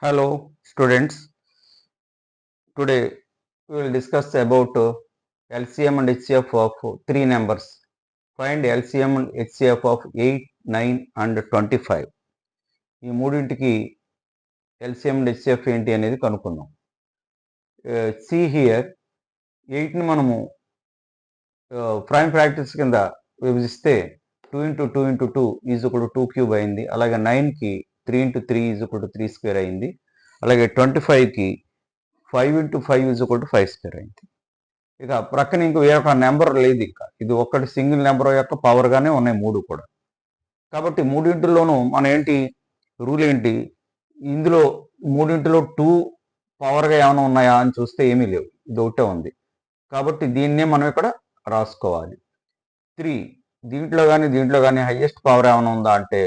Hello students, today we will discuss about LCM and HCF of three numbers. Find LCM and HCF of 8, 9 and 25. ఈ మూడింటికి LCM and HCF ఏంటి అనేది కనుక్కుందాం. See here, 8ని మనము prime ఫ్రాక్టర్స్ కింద విభజిస్తే 2 into 2 into 2 is ఒకటి 2 cube అయింది. అలాగే 9కి 3 into 3 ఈజ్ ఒకటి 3 స్క్వేర్ అయింది. అలాగే 25కి 5 into 5 ఈజ్ ఒకటి 5 స్క్వేర్ అయింది. ఇక ప్రక్కన ఇంకో వేరొక నెంబర్ లేదు. ఇంకా ఇది ఒక్కటి సింగిల్ నెంబర్ యొక్క పవర్గానే ఉన్నాయి మూడు కూడా. కాబట్టి మూడింటిలోనూ మన ఏంటి రూల్ ఏంటి, ఇందులో మూడింటిలో 2 పవర్గా ఏమైనా ఉన్నాయా అని చూస్తే ఏమీ లేవు, ఇది ఒకటే ఉంది. కాబట్టి దీన్నే మనం ఇక్కడ రాసుకోవాలి. 3 దీంట్లో కానీ హైయెస్ట్ పవర్ ఏమైనా ఉందా అంటే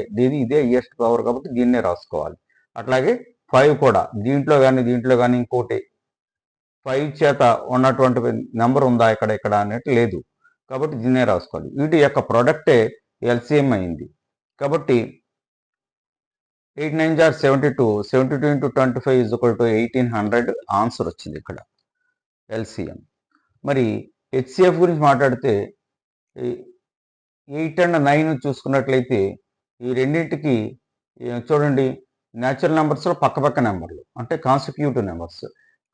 ఇదే హైయెస్ట్ పవర్ కాబట్టి దీన్నే రాసుకోవాలి. అట్లాగే 5 కూడా దీంట్లో కానీ ఇంకోటి 5 చేత ఉన్నటువంటి నెంబర్ ఉందా ఇక్కడ అనేది లేదు, కాబట్టి దీన్నే రాసుకోవాలి. వీటి యొక్క ప్రొడక్టే ఎల్సిఎం అయింది. కాబట్టి 8 9 are 72, 72 into 25 is equal to 1800 answer వచ్చింది ఇక్కడ ఎల్సిఎం. మరి హెచ్సిఎఫ్ గురించి మాట్లాడితే 8 and 9 చూసుకున్నట్లయితే ఈ రెండింటికి చూడండి, న్యాచురల్ నెంబర్స్లో పక్క నెంబర్లు అంటే consecutive numbers.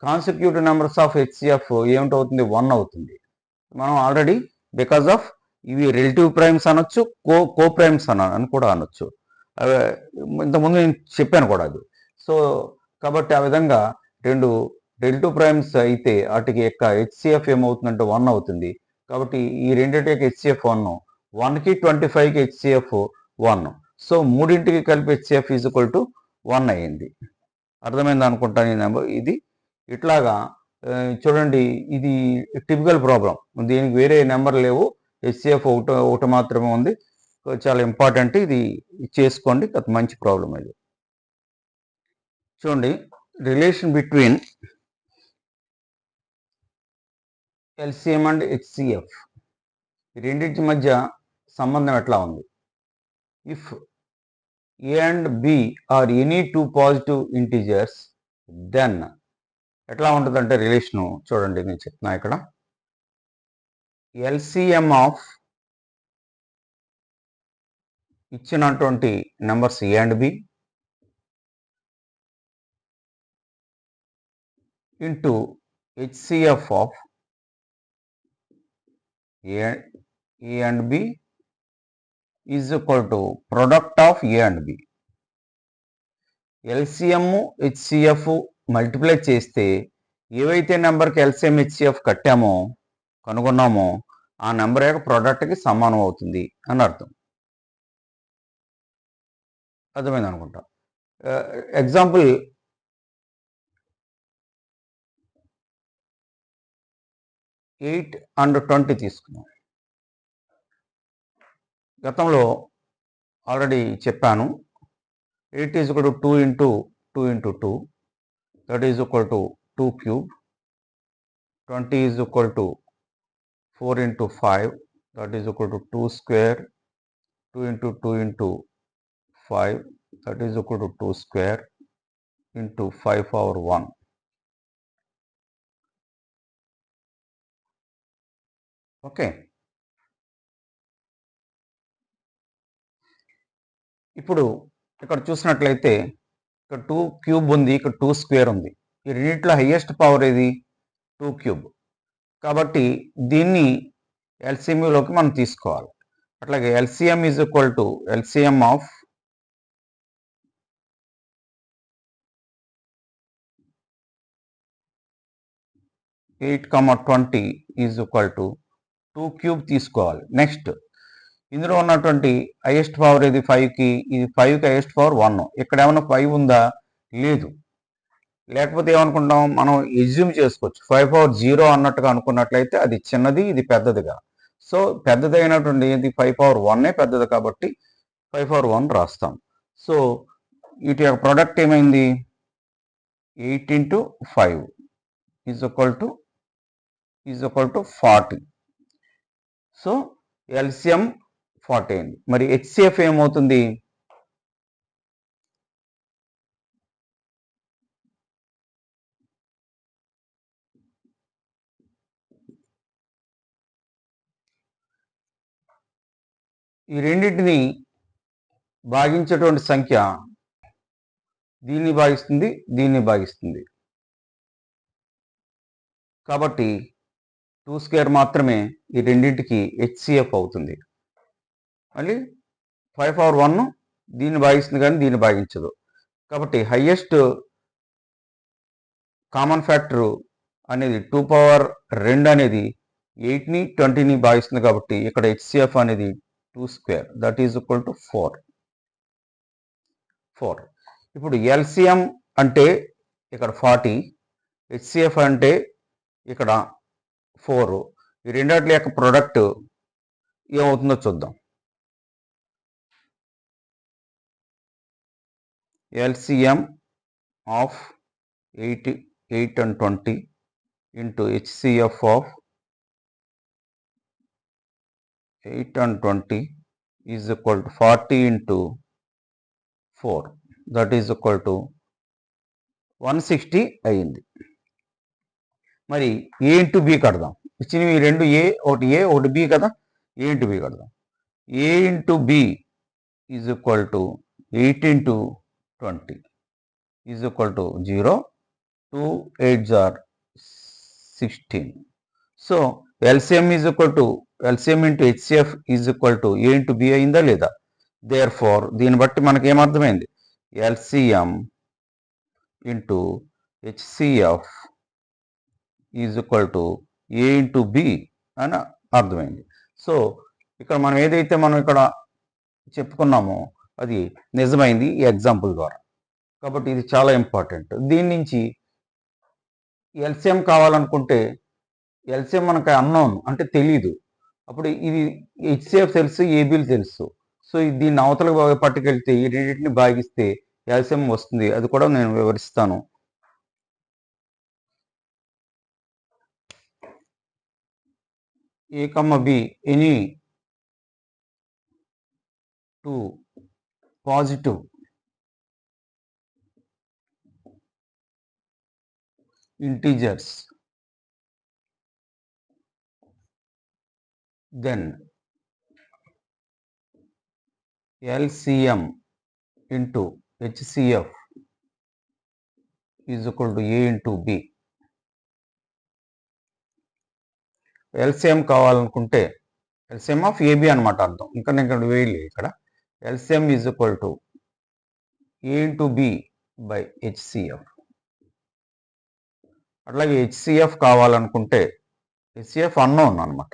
Consecutive numbers of HCF ఏమిటవుతుంది, 1 అవుతుంది. మనం ఆల్రెడీ బికాజ్ ఆఫ్ ఇవి రిలేటివ్ ప్రైమ్స్ అనొచ్చు, కో ప్రైమ్స్ అని కూడా అనొచ్చు. ఇంతకుముందు నేను చెప్పాను కూడా అది. సో కాబట్టి ఆ విధంగా రెండు రిలేటివ్ ప్రైమ్స్ అయితే వాటికి యొక్క హెచ్సిఎఫ్ ఏమవుతుందంటే 1 అవుతుంది. కాబట్టి ఈ రెండింటి యొక్క హెచ్సిఎఫ్ 1, 1కి 25కి హెచ్సిఎఫ్ 1. సో మూడింటికి కలిపి హెచ్సిఎఫ్ ఈజ్ ఈక్వల్ టు 1 అయ్యింది. అర్థమైంది అనుకుంటాను ఈ నెంబర్. ఇది ఇట్లాగా చూడండి, ఇది టిపికల్ ప్రాబ్లం. దీనికి వేరే నెంబర్ లేవు, హెచ్సిఎఫ్ ఒకటి మాత్రమే ఉంది. చాలా ఇంపార్టెంట్, ఇది చేసుకోండి, మంచి ప్రాబ్లం ఇది. చూడండి, relation between LCM and HCF రెండింటి మధ్య సంబంధం ఎట్లా ఉంది. If A and B are any two positive integers then ఎట్లా ఉంటుందంటే రిలేషను చూడండి, నేను చెప్తున్నా ఇక్కడ. ఎల్సిఎం ఆఫ్ ఇచ్చినటువంటి numbers A and B into HCF of A and B is equal to product of A and B. LCM HCF multiply చేస్తే ఏవైతే నెంబర్కి ఎల్సిఎం హెచ్సిఎఫ్ కనుగొన్నామో ఆ నెంబర్ యొక్క ప్రోడక్ట్కి సమానం అవుతుంది అని అర్థం. అర్థమైంది అనుకుంటా. ఎగ్జాంపుల్, ఎయిట్ అండ్ 20 తీసుకున్నాం. గతంలో ఆల్రెడీ చెప్పాను, 8 is equal to 2 into 2 into 2, that is equal to 2 cube. 20 is equal to 4 into 5, that is equal to 2 square. 2 into 2 into 5, that is equal to 2 square into 5 power 1. Okay, ఇప్పుడు ఇక్కడ చూసినట్లయితే ఇక్కడ 2 cube ఉంది, ఇక్కడ 2 square ఉంది. ఈ రెండింటిలో highest power ఏది, 2 క్యూబ్. కాబట్టి దీన్ని ఎల్సిఎంలోకి మనం తీసుకోవాలి. అట్లాగే LCM is equal to LCM of 8, 20 is equal to 2 cube తీసుకోవాలి. నెక్స్ట్ ఇందులో ఉన్నటువంటి హైయెస్ట్ పవర్ ఇది 5కి, ఇది 5కి హైయెస్ట్ పవర్ 1. ఇక్కడ ఏమైనా 5 ఉందా, లేదు. లేకపోతే ఏమనుకుంటాం, మనం ఎజ్యూమ్ చేసుకోవచ్చు 5 పవర్ 0 అన్నట్టుగా అనుకున్నట్లయితే అది చిన్నది, ఇది పెద్దదిగా. సో పెద్దదైనటువంటి ఇది 5 పవర్ 1 పెద్దది కాబట్టి 5 పవర్ 1 రాస్తాం. సో వీటి యొక్క ప్రోడక్ట్ ఏమైంది, 8 into 5 is equal to 40. So LCM 40 అయింది. మరి హెచ్సిఎఫ్ ఏమవుతుంది, ఈ రెండింటిని భాగించేటువంటి సంఖ్య దీన్ని భాగిస్తుంది, దీన్ని భాగిస్తుంది. కాబట్టి 2² మాత్రమే ఈ రెండింటికి హెచ్సిఎఫ్ అవుతుంది. మళ్ళీ 5/1 దీన్ని భాగిస్తుంది కానీ దీన్ని భాగించదు. కాబట్టి హైయెస్ట్ కామన్ ఫ్యాక్టర్ అనేది 2/2 అనేది 8ని 20ని భాగిస్తుంది. కాబట్టి ఇక్కడ హెచ్సిఎఫ్ అనేది 2² దట్ ఈజ్ ఈక్వల్ టు 4. ఇప్పుడు ఎల్సిఎం అంటే ఇక్కడ 40, హెచ్సిఎఫ్ అంటే ఇక్కడ 4. ఈ రెండిటి యొక్క ప్రొడక్ట్ ఏమవుతుందో చూద్దాం. LCM of 8 and 20 into HCF of 8 and 20 is equal to 40 into 4, that is equal to 160 అయింది. మరి A ఇంటూ B కడదాం. ఇచ్చినవి రెండు ఒకటి A ఒకటి B కదా, A ఇంటూ B కడదాం. A into B is equal to 8 into 20 is equal to 0. 2 8s are 16. So LCM is equal to LCM into HCF is equal to A into B అయిందా లేదా? Therefore దీన్ని బట్టి మనకి ఏమర్థమైంది? LCM into HCF is equal to A into B అని అర్థమైంది. So ఇక్కడ మనం ఏదైతే మనం ఇక్కడ చెప్పుకున్నామో అది నిజమైంది ఈ ఎగ్జాంపుల్ ద్వారా. కాబట్టి ఇది చాలా ఇంపార్టెంట్. దీని నుంచి ఎల్సిఎం కావాలనుకుంటే ఎల్సిఎం మనకు అన్నోన్ అంటే తెలీదు. అప్పుడు ఇది హెచ్సిఎఫ్ తెలుసు, ఏబీలు తెలుసు. సో దీన్ని అవతల పట్టుకెళ్తే ఈ రెండింటిని భాగిస్తే ఎల్సిఎం వస్తుంది. అది కూడా నేను వివరిస్తాను. A, B any two positive integers, then LCM into HCF is equal to A into B. LCM కావాలనుకుంటే ఎల్సిఎం ఆఫ్ ఏబి అనమాట అర్థం. ఇంకా నేను ఇక్కడ వేయలే. ఇక్కడ LCM is equal to A into B by HCF. అట్లాగే హెచ్సిఎఫ్ కావాలనుకుంటే హెచ్సిఎఫ్ అన్నోన్ అనమాట.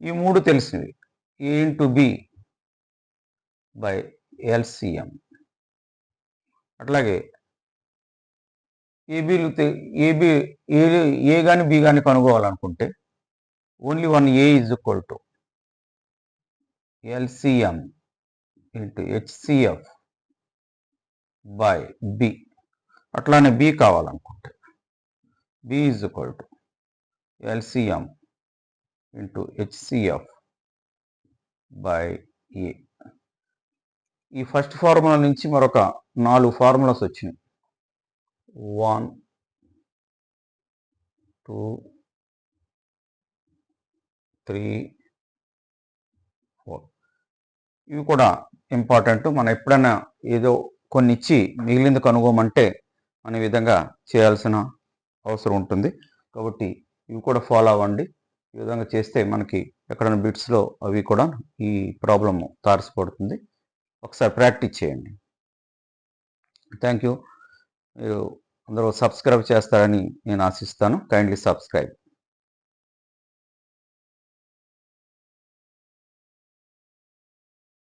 ఈ మూడు తెలిసినవి A into B by LCM. అట్లాగే ఏబీలు ఏ కానీ బి కానీ కనుగోవాలనుకుంటే only one A is equal to LCM into HCF by B. అట్లానే B కావాలనుకుంటే B is equal to LCM into HCF by A. ఈ ఫస్ట్ ఫార్ములా నుంచి మరొక 4 ఫార్ములాస్ వచ్చినాయి. 1 2 3 4. ఇవి కూడా ఇంపార్టెంట్. మనం ఎప్పుడైనా ఏదో కొన్ని ఇచ్చి మిగిలింది కనుగోమంటే మన విధంగా చేయాల్సిన అవసరం ఉంటుంది. కాబట్టి ఇవి కూడా ఫాలో అవ్వండి. ఈ విధంగా చేస్తే మనకి ఎక్కడైనా బిట్స్లో అవి కూడా ఈ ప్రాబ్లము తారసపడుతుంది. ఒకసారి ప్రాక్టీస్ చేయండి. Thank you. మీరు అందరూ సబ్స్క్రైబ్ చేస్తారని నేను ఆశిస్తాను. Kindly subscribe.